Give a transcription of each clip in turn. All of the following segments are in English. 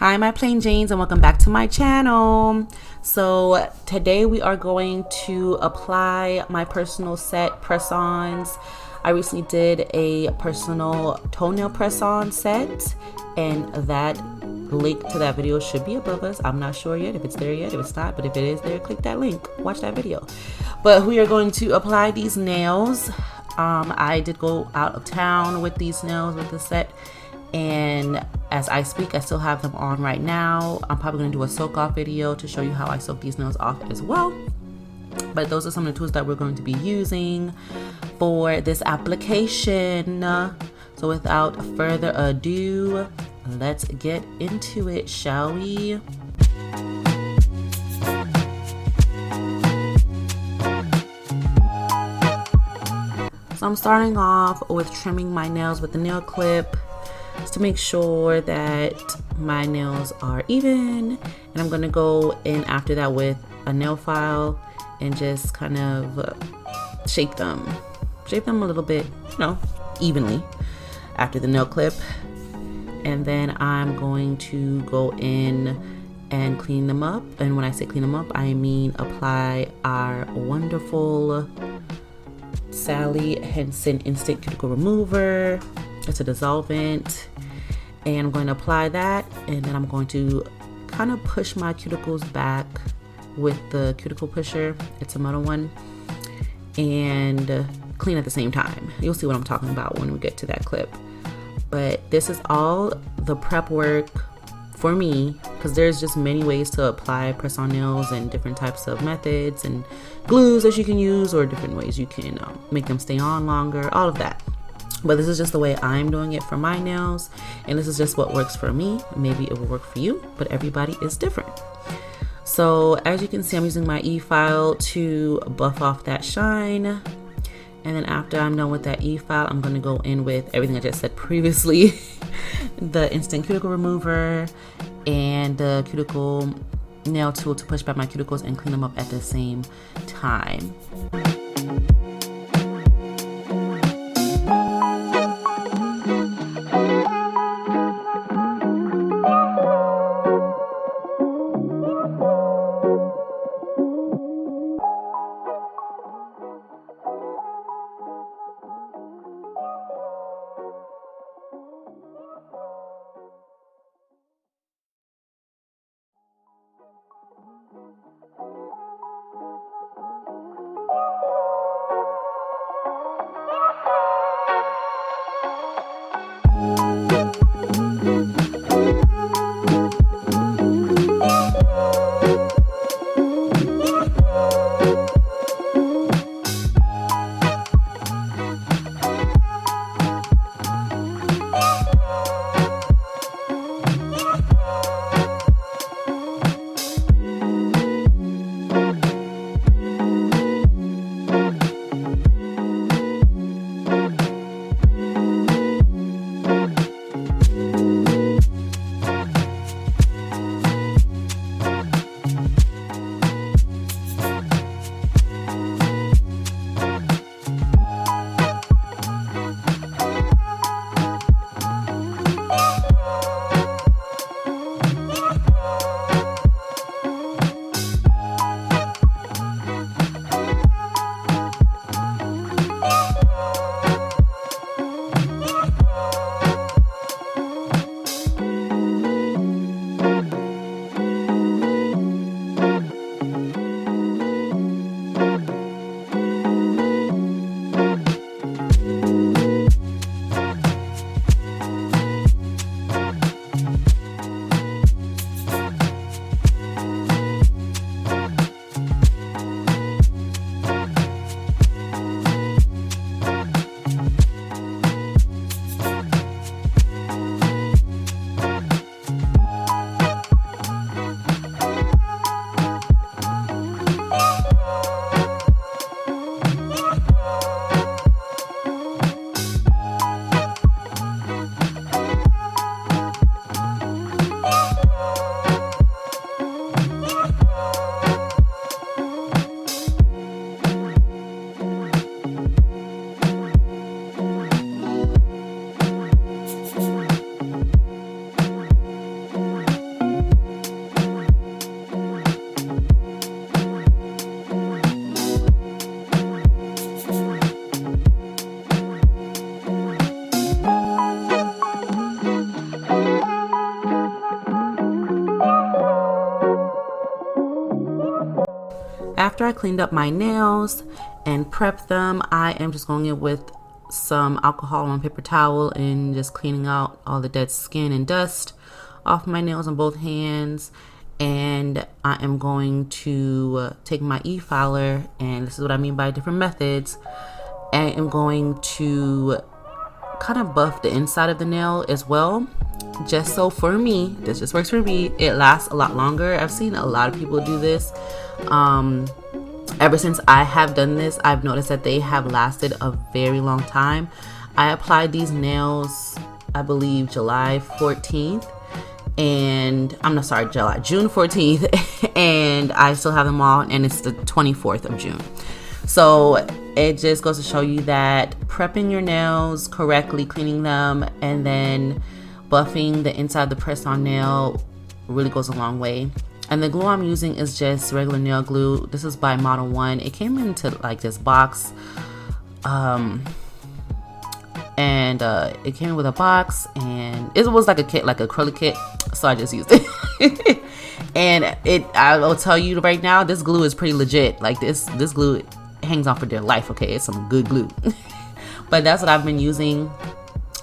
Hi, my plain Janes, and welcome back to my channel. So today we are going to apply my personal set press-ons. I recently did a personal toenail press-on set, and that link to that video should be above us. I'm not sure yet if it's there yet. If it's not, but if it is there, click that link, watch that video. But we are going to apply these nails. I did go out of town with these nails with the set, and as I speak, I still have them on right now. I'm probably going to do a soak off video to show you how I soak these nails off as well. But those are some of the tools that we're going to be using for this application. So without further ado, let's get into it, shall we? So I'm starting off with trimming my nails with the nail clip, just to make sure that my nails are even. And I'm gonna go in after that with a nail file and just kind of shape them a little bit, evenly after the nail clip. And then I'm going to go in and clean them up. And when I say clean them up, I mean apply our wonderful Sally Hansen Instant Cuticle Remover. It's a dissolvent, and I'm going to apply that, and then I'm going to kind of push my cuticles back with the cuticle pusher. It's a metal one, and clean at the same time. You'll see what I'm talking about when we get to that clip. But this is all the prep work for me, because there's just many ways to apply press-on nails and different types of methods and glues that you can use, or different ways you can make them stay on longer, all of that. But this is just the way I'm doing it for my nails, and this is just what works for me. Maybe it will work for you, but everybody is different. So as you can see, I'm using my e-file to buff off that shine. And then after I'm done with that e-file, I'm going to go in with everything I just said previously. The Instant Cuticle Remover and the cuticle nail tool to push back my cuticles and clean them up at the same time. I cleaned up my nails and prepped them, I am just going in with some alcohol on a paper towel and just cleaning out all the dead skin and dust off my nails on both hands. And I am going to take my e-filer, and this is what I mean by different methods. I am going to kind of buff the inside of the nail as well, just so for me, this just works for me, it lasts a lot longer. I've seen a lot of people do this. Ever since I have done this, I've noticed that they have lasted a very long time. I applied these nails, I believe July 14th, and I'm not sorry, June 14th, and I still have them all, and it's the 24th of June. So it just goes to show you that prepping your nails correctly, cleaning them, and then buffing the inside of the press-on nail really goes a long way. And the glue I'm using is just regular nail glue. This is by Model 1. It came into like this box, and it came with a box, and it was like a kit, like acrylic kit, so I just used it. And I will tell you right now, this glue is pretty legit. Like this glue hangs on for dear life. Okay, it's some good glue. But that's what I've been using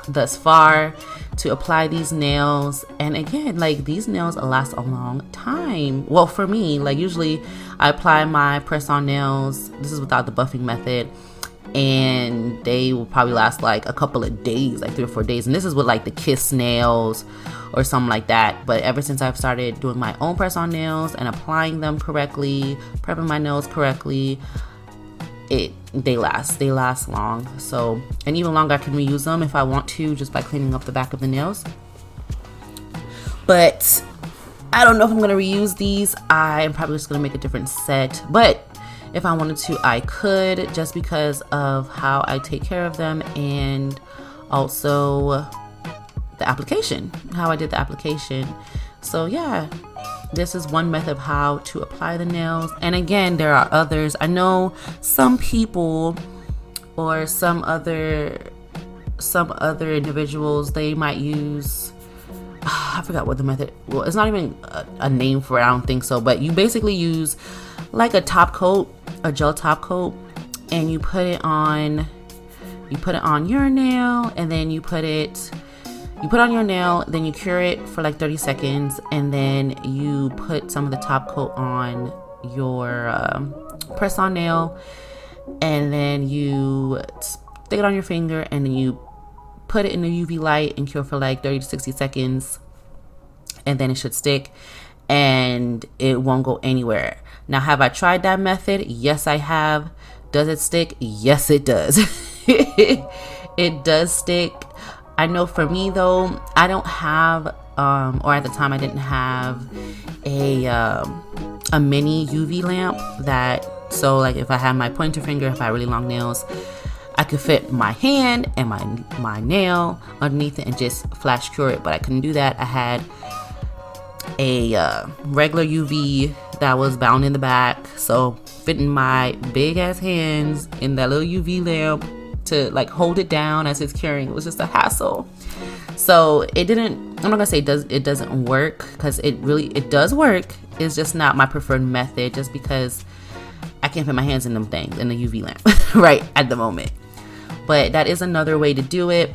thus far to apply these nails. And again, like these nails last a long time. Well, for me, like usually I apply my press-on nails, this is without the buffing method, and they will probably last like a couple of days, like 3 or 4 days. And this is with like the Kiss nails or something like that. But ever since I've started doing my own press-on nails and applying them correctly, prepping my nails correctly, they last long. So, and even longer, I can reuse them if I want to, just by cleaning up the back of the nails. But I don't know if I'm going to reuse these. I'm probably just going to make a different set, but if I wanted to, I could, just because of how I take care of them, and also the application, how I did the application. So yeah, this is one method of how to apply the nails. And again, there are others. I know some people or some other individuals, they might use, I forgot what the method, well, it's not even a name for it, I don't think so, but you basically use like a top coat, a gel top coat, and you put it on your nail, and then you put on your nail, then you cure it for like 30 seconds, and then you put some of the top coat on your press-on nail, and then you stick it on your finger, and then you put it in the UV light and cure for like 30 to 60 seconds, and then it should stick and it won't go anywhere. Now, have I tried that method? Yes, I have. Does it stick? Yes, it does. It does stick. I know for me though, I don't have, or at the time I didn't have a mini UV lamp so like if I had my pointer finger, if I had really long nails, I could fit my hand and my nail underneath it and just flash cure it, but I couldn't do that. I had a regular UV that was bound in the back, so fitting my big ass hands in that little UV lamp to like hold it down as it's curing, it was just a hassle. So I'm not gonna say it doesn't work, because it does work. It's just not my preferred method, just because I can't fit my hands in them things in the UV lamp right at the moment. But that is another way to do it.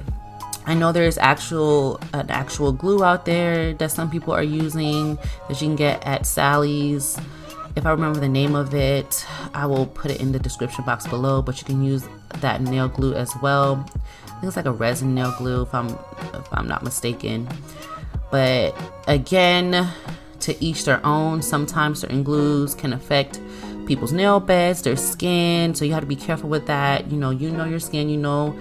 I know there's an actual glue out there that some people are using that you can get at Sally's. If I remember the name of it, I will put it in the description box below, but you can use that nail glue as well. I think it's like a resin nail glue if I'm not mistaken. But again, to each their own. Sometimes certain glues can affect people's nail beds, their skin, so you have to be careful with that. You know your skin, you know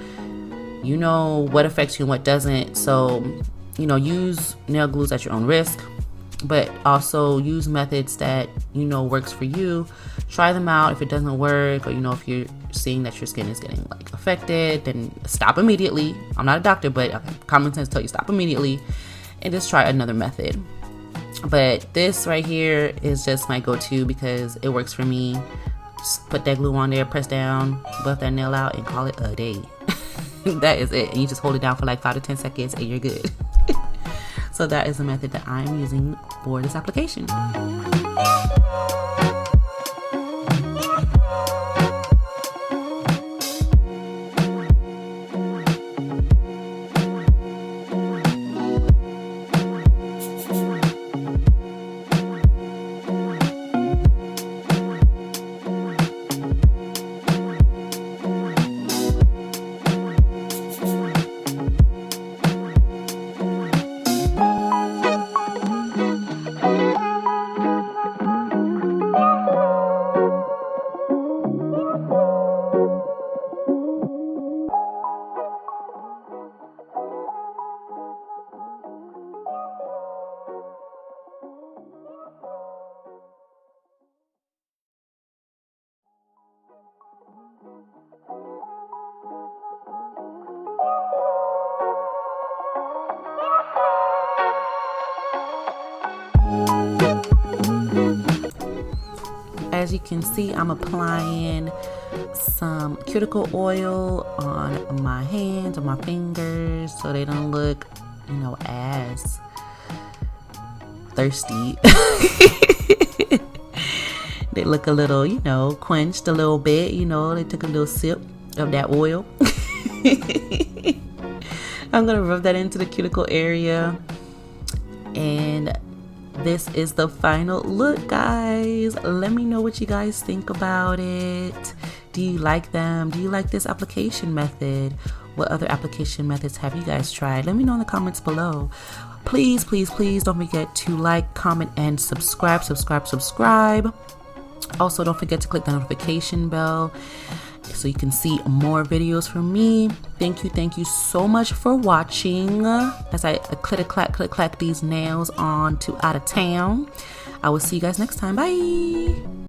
what affects you and what doesn't. So, use nail glues at your own risk, but also use methods that works for you. Try them out. If it doesn't work, or if you're seeing that your skin is getting like affected, then stop immediately. I'm not a doctor, but common sense tells you stop immediately and just try another method. But this right here is just my go-to because it works for me. Just put that glue on there, press down, buff that nail out, and call it a day. That is it. And you just hold it down for like 5 to 10 seconds and you're good. So that is the method that I'm using for this application. as you can see, I'm applying some cuticle oil on my hands, on my fingers, so they don't look, you know, as thirsty. They look a little, you know, quenched a little bit, you know, they took a little sip of that oil. I'm gonna rub that into the cuticle area, and this is the final look, guys. Let me know what you guys think about it. Do you like them? Do you like this application method? What other application methods have you guys tried? Let me know in the comments below. Please, please, please don't forget to like, comment, and subscribe. Also, don't forget to click the notification bell so you can see more videos from me. Thank you so much for watching as I click clack these nails on to Out of Town. I will see you guys next time. Bye.